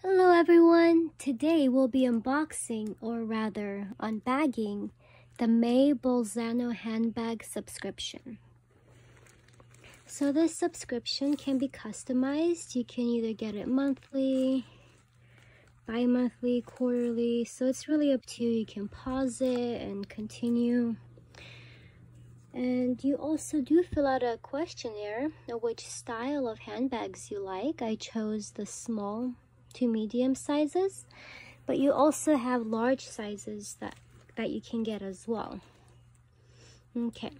Hello everyone! Today we'll be unboxing, or rather unbagging, the May Bolzano Handbag subscription. So this subscription can be customized. You can either get it monthly, bi-monthly, quarterly, so it's really up to you. You can pause it and continue. And you also do fill out a questionnaire of which style of handbags you like. I chose the small to medium sizes, but you also have large sizes that you can get as well. Okay.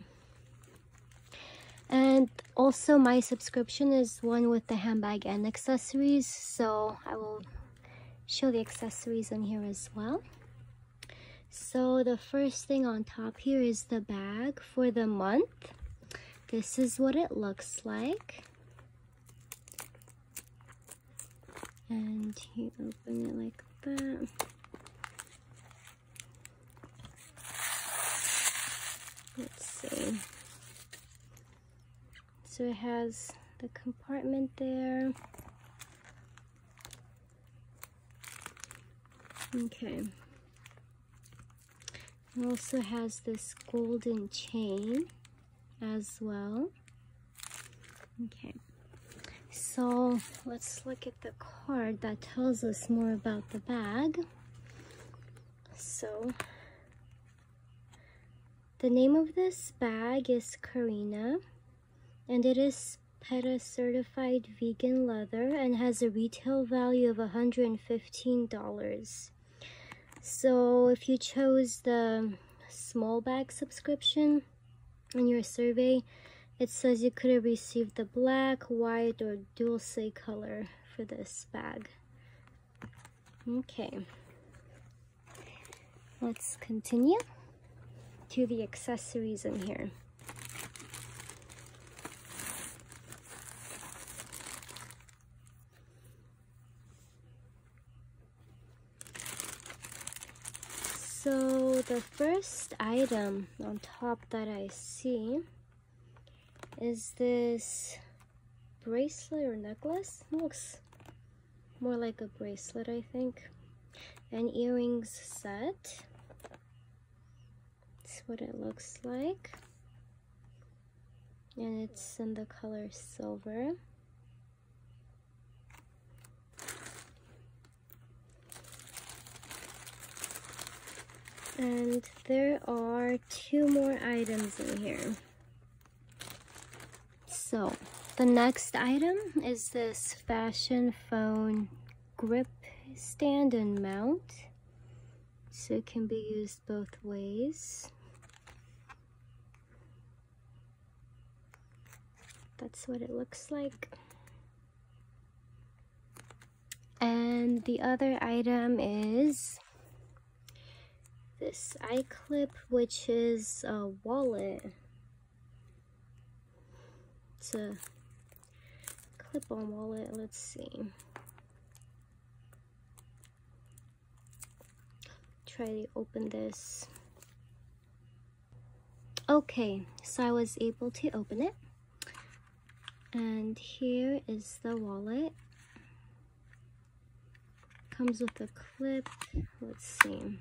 And also my subscription is one with the handbag and accessories, so I will show the accessories in here as well. So the first thing on top here is the bag for the month. This is what it looks like. And you open it like that. Let's see. So it has the compartment there. Okay. It also has this golden chain as well. Okay. So let's look at the card that tells us more about the bag. So the name of this bag is Karina, and it is PETA certified vegan leather and has a retail value of $115. So if you chose the small bag subscription in your survey, it says you could have received the black, white, or dulce color for this bag. Okay. Let's continue to the accessories in here. So the first item on top that I see is this bracelet or necklace. It looks more like a bracelet, I think. An earrings set. That's what it looks like. And it's in the color silver. And there are two more items in here. So the next item is this fashion phone grip stand and mount. So it can be used both ways. That's what it looks like. And the other item is this eye clip, which is a wallet. It's a clip-on wallet. Let's see. Try to open this. Okay, so I was able to open it. And here is the wallet. Comes with a clip. Let's see.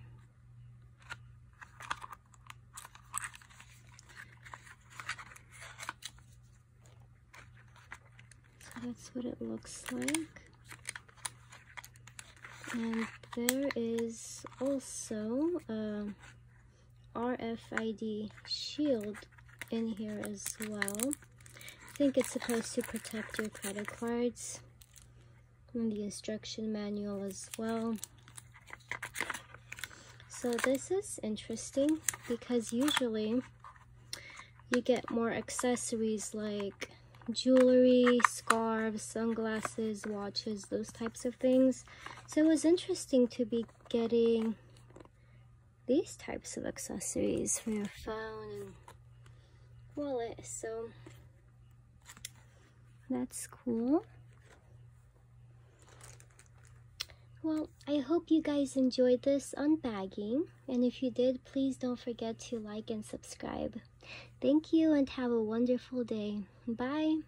That's what it looks like. And there is also a RFID shield in here as well. I think it's supposed to protect your credit cards. And the instruction manual as well. So this is interesting because usually you get more accessories like jewelry, scarves, sunglasses, watches, those types of things. So it was interesting to be getting these types of accessories for your phone and wallet. So that's cool. Well, I hope you guys enjoyed this unbagging, and if you did, please don't forget to like and subscribe. Thank you and have a wonderful day. Bye!